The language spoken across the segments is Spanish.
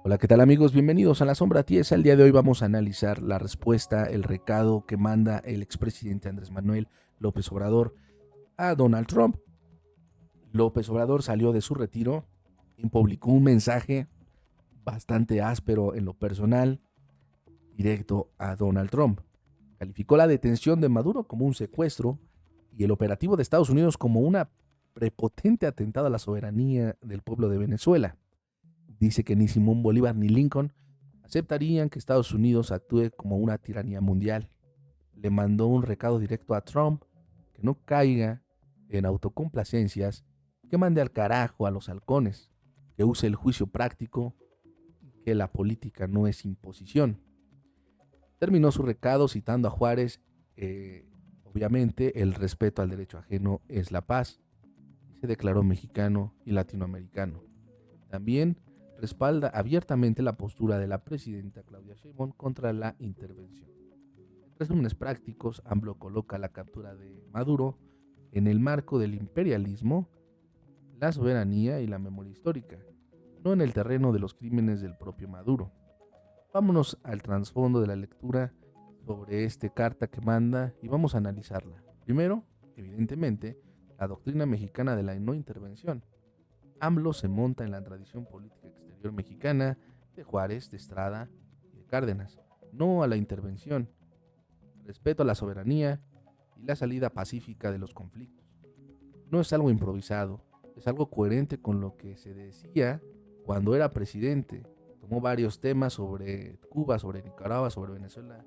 Hola, ¿qué tal amigos? Bienvenidos a La Sombra Tiesa. El día de hoy vamos a analizar la respuesta, el recado que manda el expresidente Andrés Manuel López Obrador a Donald Trump. López Obrador salió de su retiro y publicó un mensaje bastante áspero en lo personal, directo a Donald Trump. Calificó la detención de Maduro como un secuestro y el operativo de Estados Unidos como una prepotente atentado a la soberanía del pueblo de Venezuela. Dice que ni Simón Bolívar ni Lincoln aceptarían que Estados Unidos actúe como una tiranía mundial. Le mandó un recado directo a Trump que no caiga en autocomplacencias, que mande al carajo a los halcones, que use el juicio práctico, que la política no es imposición. Terminó su recado citando a Juárez, obviamente el respeto al derecho ajeno es la paz, y se declaró mexicano y latinoamericano. También respalda abiertamente la postura de la presidenta Claudia Sheinbaum contra la intervención. En resúmenes prácticos, AMLO coloca la captura de Maduro en el marco del imperialismo, la soberanía y la memoria histórica, no en el terreno de los crímenes del propio Maduro. Vámonos al trasfondo de la lectura sobre esta carta que manda y vamos a analizarla. Primero, evidentemente, la doctrina mexicana de la no intervención. AMLO se monta en la tradición política exterior mexicana de Juárez, de Estrada y de Cárdenas. No a la intervención, respeto a la soberanía y la salida pacífica de los conflictos. No es algo improvisado, es algo coherente con lo que se decía cuando era presidente. Tomó varios temas sobre Cuba, sobre Nicaragua, sobre Venezuela,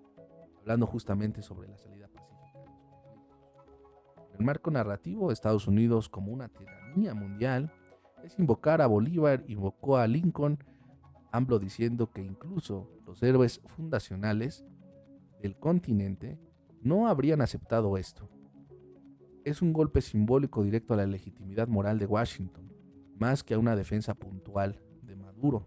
hablando justamente sobre la salida pacífica de los conflictos. En el marco narrativo, Estados Unidos como una tiranía mundial es invocar a Bolívar, invocó a Lincoln, AMLO diciendo que incluso los héroes fundacionales del continente no habrían aceptado esto. Es un golpe simbólico directo a la legitimidad moral de Washington, más que a una defensa puntual de Maduro.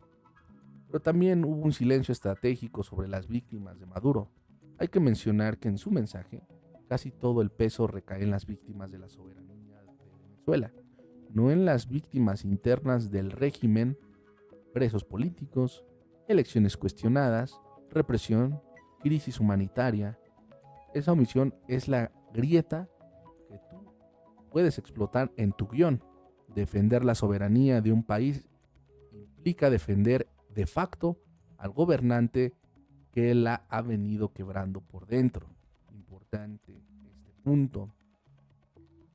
Pero también hubo un silencio estratégico sobre las víctimas de Maduro. Hay que mencionar que en su mensaje casi todo el peso recae en las víctimas de la soberanía de Venezuela, no en las víctimas internas del régimen, presos políticos, elecciones cuestionadas, represión, crisis humanitaria. Esa omisión es la grieta que tú puedes explotar en tu guión. Defender la soberanía de un país implica defender de facto al gobernante que la ha venido quebrando por dentro. Importante este punto.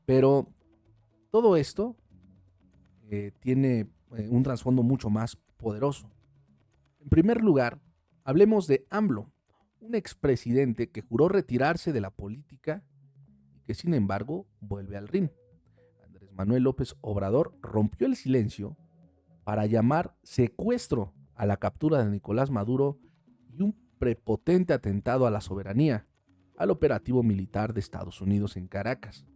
Pero todo esto tiene un trasfondo mucho más poderoso. En primer lugar, hablemos de AMLO, un expresidente que juró retirarse de la política y que sin embargo vuelve al ring. Andrés Manuel López Obrador rompió el silencio para llamar secuestro a la captura de Nicolás Maduro y un prepotente atentado a la soberanía, al operativo militar de Estados Unidos en Caracas.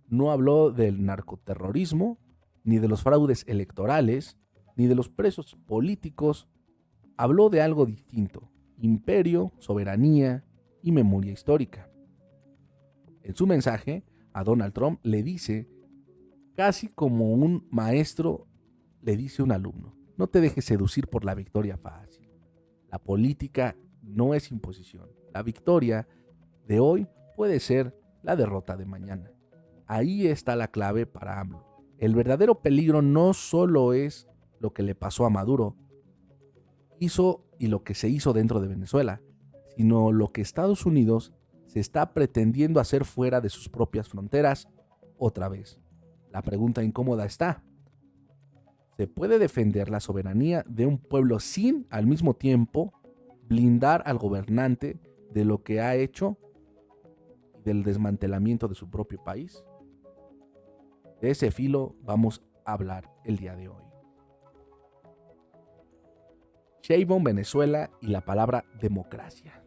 No habló del narcoterrorismo, ni de los fraudes electorales, ni de los presos políticos. Habló de algo distinto: imperio, soberanía y memoria histórica. En su mensaje, a Donald Trump le dice, casi como un maestro le dice a un alumno: no te dejes seducir por la victoria fácil. La política no es imposición. La victoria de hoy puede ser la derrota de mañana. Ahí está la clave para AMLO. El verdadero peligro no solo es lo que le pasó a Maduro hizo y lo que se hizo dentro de Venezuela, sino lo que Estados Unidos se está pretendiendo hacer fuera de sus propias fronteras otra vez. La pregunta incómoda está: ¿se puede defender la soberanía de un pueblo sin, al mismo tiempo, blindar al gobernante de lo que ha hecho y del desmantelamiento de su propio país? De ese filo vamos a hablar el día de hoy. Sheinbaum, Venezuela y la palabra democracia.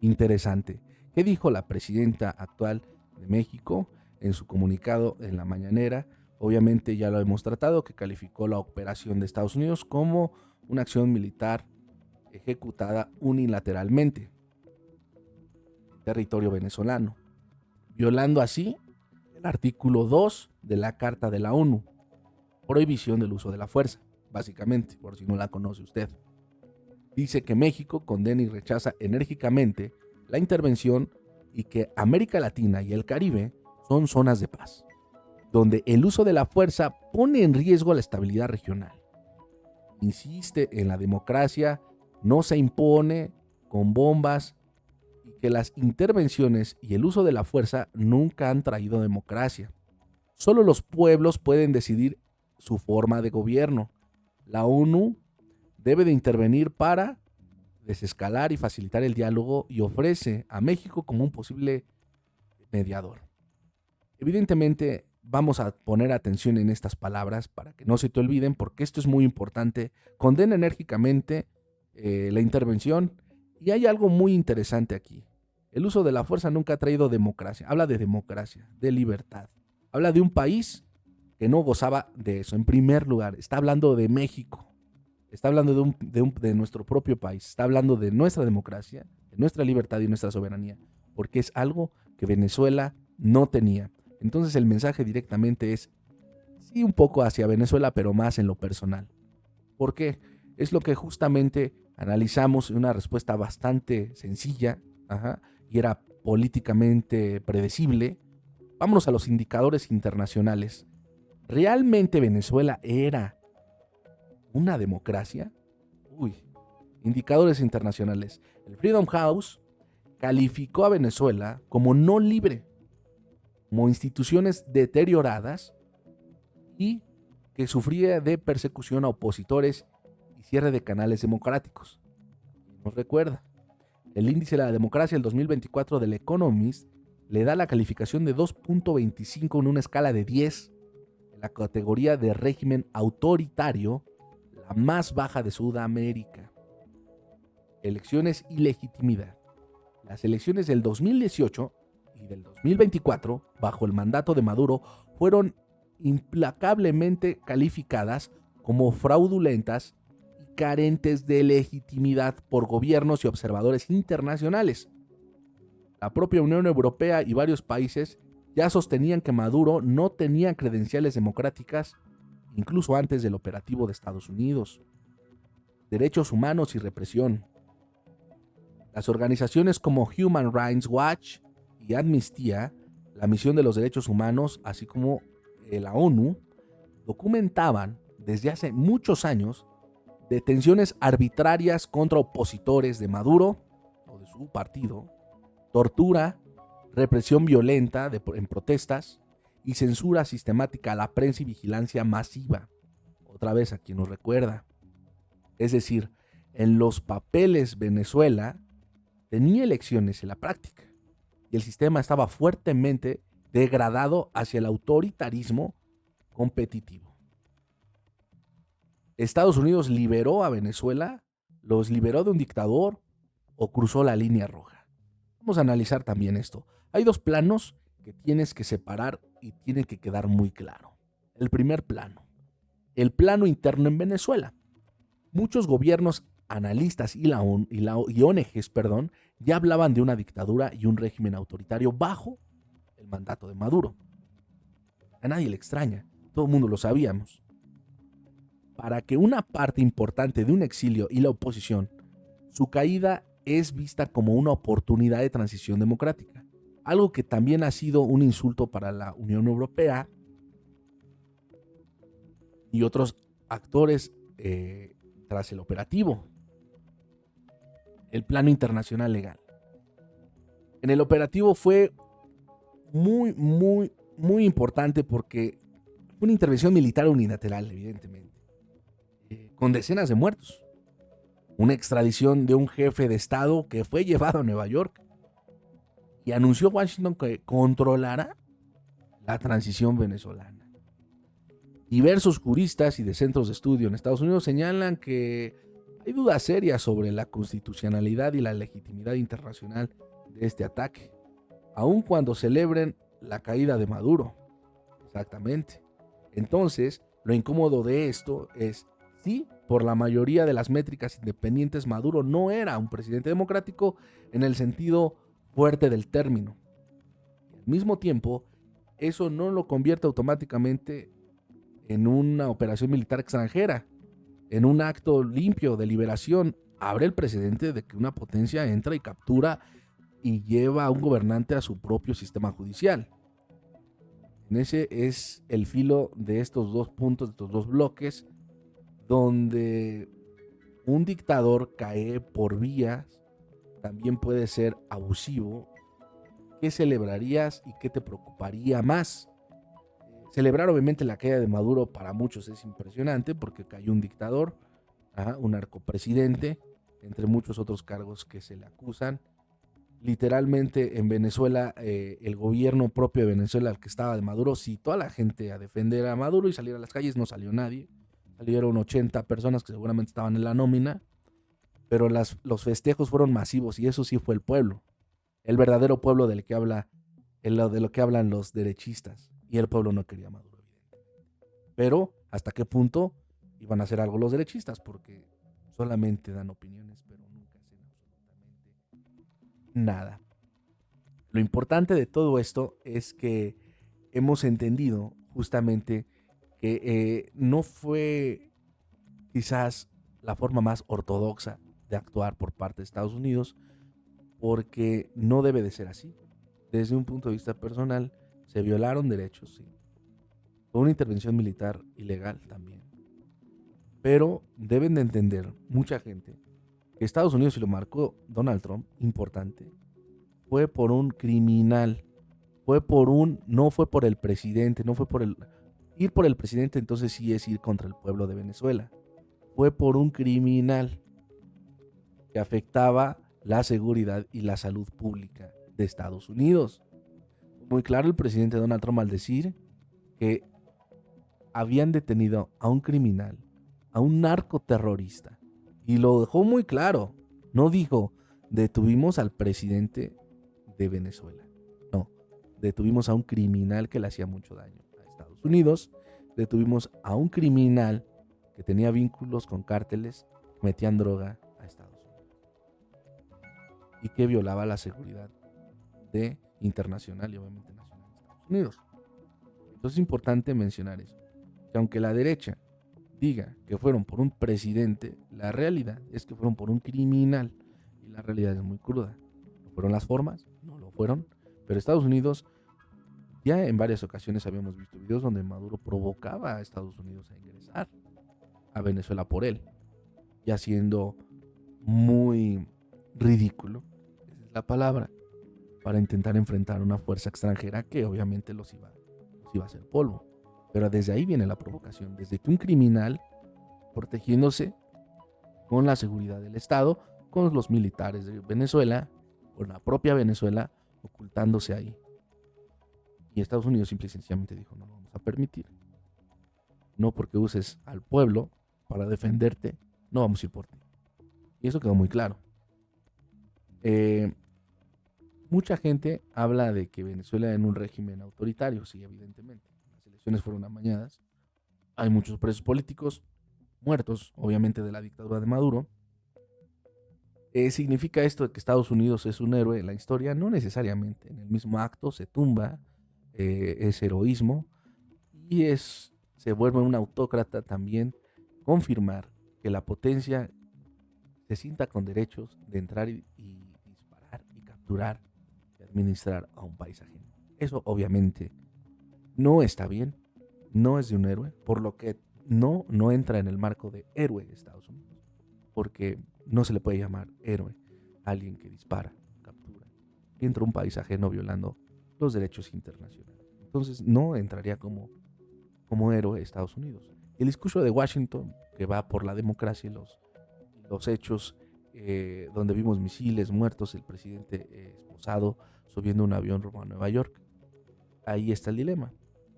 Interesante. ¿Qué dijo la presidenta actual de México en su comunicado en la mañanera? Obviamente ya lo hemos tratado, que calificó la operación de Estados Unidos como una acción militar ejecutada unilateralmente en territorio venezolano, violando así el artículo 2 de la Carta de la ONU, prohibición del uso de la fuerza, básicamente, por si no la conoce usted. Dice que México condena y rechaza enérgicamente la intervención y que América Latina y el Caribe son zonas de paz, donde el uso de la fuerza pone en riesgo la estabilidad regional. Insiste en la democracia, no se impone con bombas y que las intervenciones y el uso de la fuerza nunca han traído democracia. Solo los pueblos pueden decidir su forma de gobierno. La ONU debe de intervenir para desescalar y facilitar el diálogo y ofrece a México como un posible mediador. Evidentemente, vamos a poner atención en estas palabras para que no se te olviden, porque esto es muy importante. Condena enérgicamente la intervención y hay algo muy interesante aquí. El uso de la fuerza nunca ha traído democracia. Habla de democracia, de libertad. Habla de un país que no gozaba de eso. En primer lugar, está hablando de México. Está hablando de nuestro propio país. Está hablando de nuestra democracia, de nuestra libertad y nuestra soberanía. Porque es algo que Venezuela no tenía. Entonces el mensaje directamente es, sí, un poco hacia Venezuela, pero más en lo personal. ¿Por qué? Es lo que justamente analizamos en una respuesta bastante sencilla, y era políticamente predecible. Vámonos a los indicadores internacionales. ¿Realmente Venezuela era una democracia? Indicadores internacionales. El Freedom House calificó a Venezuela como no libre, como instituciones deterioradas y que sufría de persecución a opositores y cierre de canales democráticos. Nos recuerda, el índice de la democracia del 2024 del Economist le da la calificación de 2.25 en una escala de 10, en la categoría de régimen autoritario, la más baja de Sudamérica. Elecciones y legitimidad. Las elecciones del 2018 y del 2024, bajo el mandato de Maduro, fueron implacablemente calificadas como fraudulentas y carentes de legitimidad por gobiernos y observadores internacionales. La propia Unión Europea y varios países ya sostenían que Maduro no tenía credenciales democráticas, incluso antes del operativo de Estados Unidos. Derechos humanos y represión. Las organizaciones como Human Rights Watch y Amnistía, la misión de los derechos humanos, así como la ONU, documentaban desde hace muchos años detenciones arbitrarias contra opositores de Maduro o de su partido, tortura, represión violenta en protestas y censura sistemática a la prensa y vigilancia masiva. Otra vez aquí nos recuerda. Es decir, en los papeles Venezuela tenía elecciones en la práctica y el sistema estaba fuertemente degradado hacia el autoritarismo competitivo. Estados Unidos liberó a Venezuela, los liberó de un dictador o cruzó la línea roja. Vamos a analizar también esto. Hay dos planos que tienes que separar y tiene que quedar muy claro. El primer plano, el plano interno en Venezuela. Muchos gobiernos, analistas y ONGs, ya hablaban de una dictadura y un régimen autoritario bajo el mandato de Maduro. A nadie le extraña, todo el mundo lo sabíamos. Para que una parte importante de un exilio y la oposición, su caída es vista como una oportunidad de transición democrática, algo que también ha sido un insulto para la Unión Europea y otros actores tras el operativo. El plano internacional legal. En el operativo fue muy importante porque fue una intervención militar unilateral, evidentemente, con decenas de muertos. Una extradición de un jefe de Estado que fue llevado a Nueva York y anunció Washington que controlará la transición venezolana. Diversos juristas y de centros de estudio en Estados Unidos señalan que hay dudas serias sobre la constitucionalidad y la legitimidad internacional de este ataque, aun cuando celebren la caída de Maduro. Exactamente. Entonces, lo incómodo de esto es, sí, por la mayoría de las métricas independientes, Maduro no era un presidente democrático en el sentido fuerte del término. Al mismo tiempo, eso no lo convierte automáticamente en una operación militar extranjera, en un acto limpio de liberación abre el precedente de que una potencia entra y captura y lleva a un gobernante a su propio sistema judicial. En ese es el filo de estos dos puntos, de estos dos bloques, donde un dictador cae por vías, también puede ser abusivo. ¿Qué celebrarías y qué te preocuparía más? Celebrar obviamente la caída de Maduro para muchos es impresionante porque cayó un dictador, un narcopresidente, entre muchos otros cargos que se le acusan. Literalmente en Venezuela, el gobierno propio de Venezuela, el que estaba de Maduro, citó a la gente a defender a Maduro y salir a las calles. No salió nadie. Salieron 80 personas que seguramente estaban en la nómina, pero los festejos fueron masivos y eso sí fue el pueblo. El verdadero pueblo del que habla, de lo que hablan los derechistas. Y el pueblo no quería a Maduro, evidentemente. Pero, ¿hasta qué punto iban a hacer algo los derechistas? Porque solamente dan opiniones, pero nunca hacen absolutamente nada. Lo importante de todo esto es que hemos entendido justamente que no fue quizás la forma más ortodoxa de actuar por parte de Estados Unidos, porque no debe de ser así. Desde un punto de vista personal, se violaron derechos, sí. Fue una intervención militar ilegal también. Pero deben de entender mucha gente que Estados Unidos, y lo marcó Donald Trump, importante, fue por un criminal, no fue por el presidente, no fue por el... Ir por el presidente entonces sí es ir contra el pueblo de Venezuela. Fue por un criminal que afectaba la seguridad y la salud pública de Estados Unidos. Muy claro el presidente Donald Trump al decir que habían detenido a un criminal, a un narcoterrorista, y lo dejó muy claro. No dijo, detuvimos al presidente de Venezuela. No, detuvimos a un criminal que le hacía mucho daño a Estados Unidos. Detuvimos a un criminal que tenía vínculos con cárteles, metían droga a Estados Unidos y que violaba la seguridad internacional y obviamente nacional de Estados Unidos. Entonces es importante mencionar eso, que aunque la derecha diga que fueron por un presidente, la realidad es que fueron por un criminal y la realidad es muy cruda. ¿No fueron las formas? No lo fueron, pero Estados Unidos, ya en varias ocasiones habíamos visto videos donde Maduro provocaba a Estados Unidos a ingresar a Venezuela por él, ya siendo muy ridículo, esa es la palabra, para intentar enfrentar a una fuerza extranjera que obviamente los iba a hacer polvo. Pero desde ahí viene la provocación, desde que un criminal, protegiéndose con la seguridad del Estado, con los militares de Venezuela, con la propia Venezuela, ocultándose ahí. Y Estados Unidos simple y sencillamente dijo, no lo vamos a permitir. No porque uses al pueblo para defenderte, no vamos a ir por ti. Y eso quedó muy claro. Mucha gente habla de que Venezuela en un régimen autoritario, sí, evidentemente. Las elecciones fueron amañadas. Hay muchos presos políticos muertos, obviamente, de la dictadura de Maduro. ¿Significa esto que Estados Unidos es un héroe en la historia? No necesariamente. En el mismo acto se tumba ese heroísmo y se vuelve un autócrata también confirmar que la potencia se sienta con derechos de entrar y disparar y capturar y administrar a un país ajeno. Eso obviamente no está bien, no es de un héroe, por lo que no entra en el marco de héroe de Estados Unidos, porque no se le puede llamar héroe a alguien que dispara, captura y entra a un país ajeno violando los derechos internacionales. Entonces no entraría como héroe de Estados Unidos. El discurso de Washington, que va por la democracia y los hechos, donde vimos misiles muertos, el presidente esposado subiendo un avión rumbo a Nueva York, ahí está el dilema.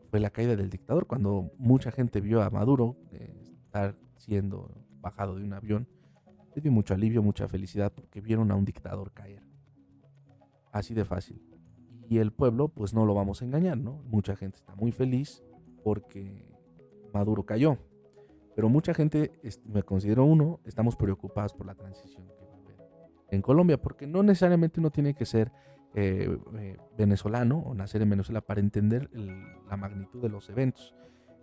Fue la caída del dictador cuando mucha gente vio a Maduro estar siendo bajado de un avión. Le dio mucho alivio, mucha felicidad porque vieron a un dictador caer. Así de fácil. Y el pueblo, pues no lo vamos a engañar, ¿no? Mucha gente está muy feliz porque Maduro cayó. Pero mucha gente, me considero uno, estamos preocupados por la transición que va a haber en Colombia, porque no necesariamente uno tiene que ser venezolano o nacer en Venezuela para entender la magnitud de los eventos.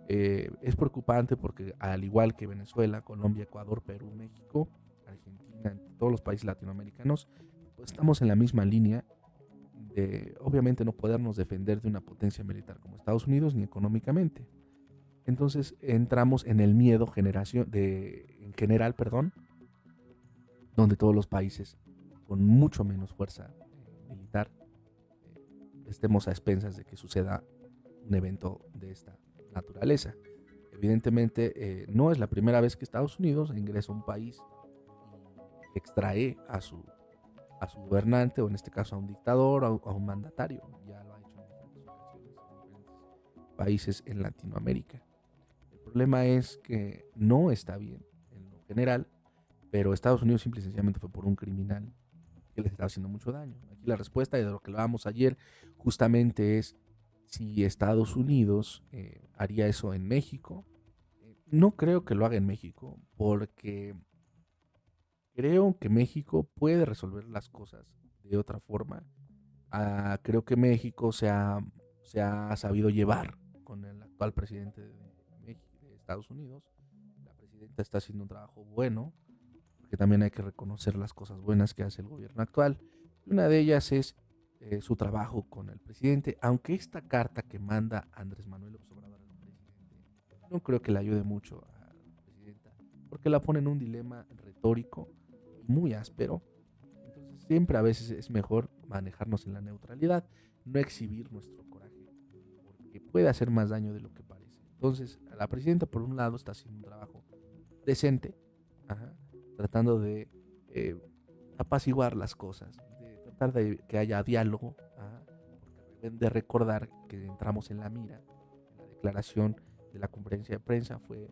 Es preocupante porque al igual que Venezuela, Colombia, Ecuador, Perú, México, Argentina, en todos los países latinoamericanos, pues estamos en la misma línea de, obviamente, no podernos defender de una potencia militar como Estados Unidos ni económicamente. Entonces entramos en el miedo en general, perdón, donde todos los países con mucho menos fuerza militar estemos a expensas de que suceda un evento de esta naturaleza. Evidentemente, no es la primera vez que Estados Unidos ingresa a un país y extrae a su gobernante, o en este caso a un dictador, a un mandatario. Ya lo ha hecho en diferentes ocasiones en diferentes países en Latinoamérica. El problema es que no está bien en lo general, pero Estados Unidos simple y sencillamente fue por un criminal que les está haciendo mucho daño. Aquí la respuesta de lo que hablábamos ayer justamente es si Estados Unidos haría eso en México. No creo que lo haga en México, porque creo que México puede resolver las cosas de otra forma. Creo que México se ha sabido llevar con el actual presidente de Estados Unidos. La presidenta está haciendo un trabajo bueno, porque también hay que reconocer las cosas buenas que hace el gobierno actual. Y una de ellas es su trabajo con el presidente, aunque esta carta que manda Andrés Manuel López Obrador al presidente no creo que le ayude mucho a la presidenta, porque la pone en un dilema retórico muy áspero. Entonces siempre a veces es mejor manejarnos en la neutralidad, no exhibir nuestro coraje, porque puede hacer más daño de lo que parece. Entonces, la presidenta por un lado está haciendo un trabajo decente, ajá, tratando de eh, apaciguar las cosas, de tratar de que haya diálogo, ajá, porque deben de recordar que entramos en la mira. En la declaración de la conferencia de prensa fue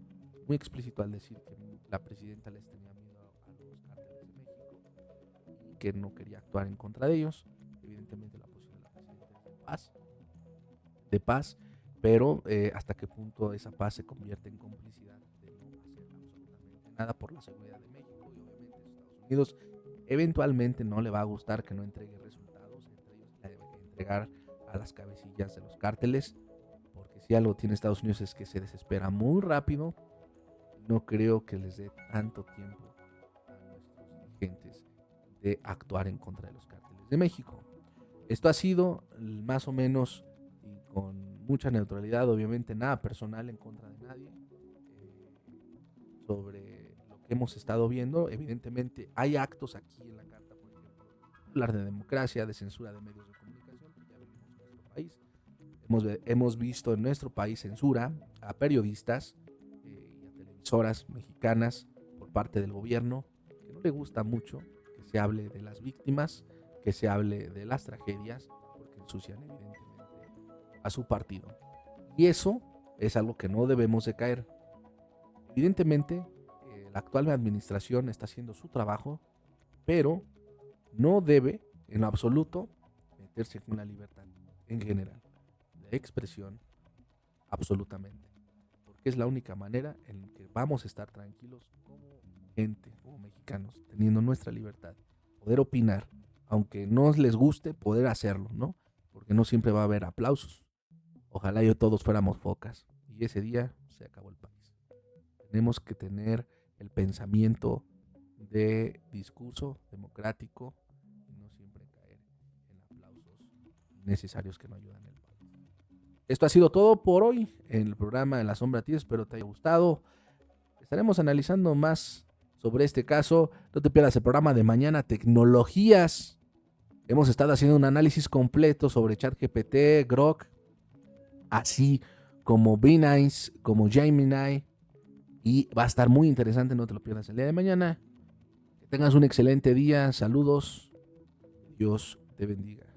muy explícito al decir que la presidenta les tenía miedo a los cárteles de México y que no quería actuar en contra de ellos. Evidentemente la posición de la presidenta es de paz, pero hasta qué punto esa paz se convierte en complicidad de no hacer absolutamente nada por la seguridad de México. Y obviamente Estados Unidos eventualmente no le va a gustar que no entregue resultados, entre ellos entregar a las cabecillas de los cárteles, porque si algo tiene Estados Unidos es que se desespera muy rápido. No creo que les dé tanto tiempo a nuestros dirigentes de actuar en contra de los cárteles de México. Esto ha sido más o menos y con mucha neutralidad, obviamente nada personal en contra de nadie, sobre lo que hemos estado viendo. Evidentemente hay actos aquí en la carta, por ejemplo, hablar de democracia, de censura de medios de comunicación, que ya vivimos en nuestro país. Hemos visto en nuestro país censura a periodistas y a televisoras mexicanas por parte del gobierno, que no le gusta mucho que se hable de las víctimas, que se hable de las tragedias, porque ensucian evidentemente a su partido. Y eso es algo que no debemos de caer. Evidentemente, la actual administración está haciendo su trabajo, pero no debe en lo absoluto meterse con la libertad en general de expresión, absolutamente, porque es la única manera en que vamos a estar tranquilos como gente, como mexicanos, teniendo nuestra libertad, poder opinar, aunque no les guste, poder hacerlo, ¿no? Porque no siempre va a haber aplausos. Ojalá yo todos fuéramos focas y ese día se acabó el país. Tenemos que tener el pensamiento de discurso democrático y no siempre caer en aplausos innecesarios que no ayudan al país. Esto ha sido todo por hoy en el programa de La Sombra Tía. Espero te haya gustado. Estaremos analizando más sobre este caso. No te pierdas el programa de mañana, Tecnologías. Hemos estado haciendo un análisis completo sobre ChatGPT, Grok, así como Binance, como Gemini. Y va a estar muy interesante, no te lo pierdas el día de mañana. Que tengas un excelente día. Saludos. Dios te bendiga.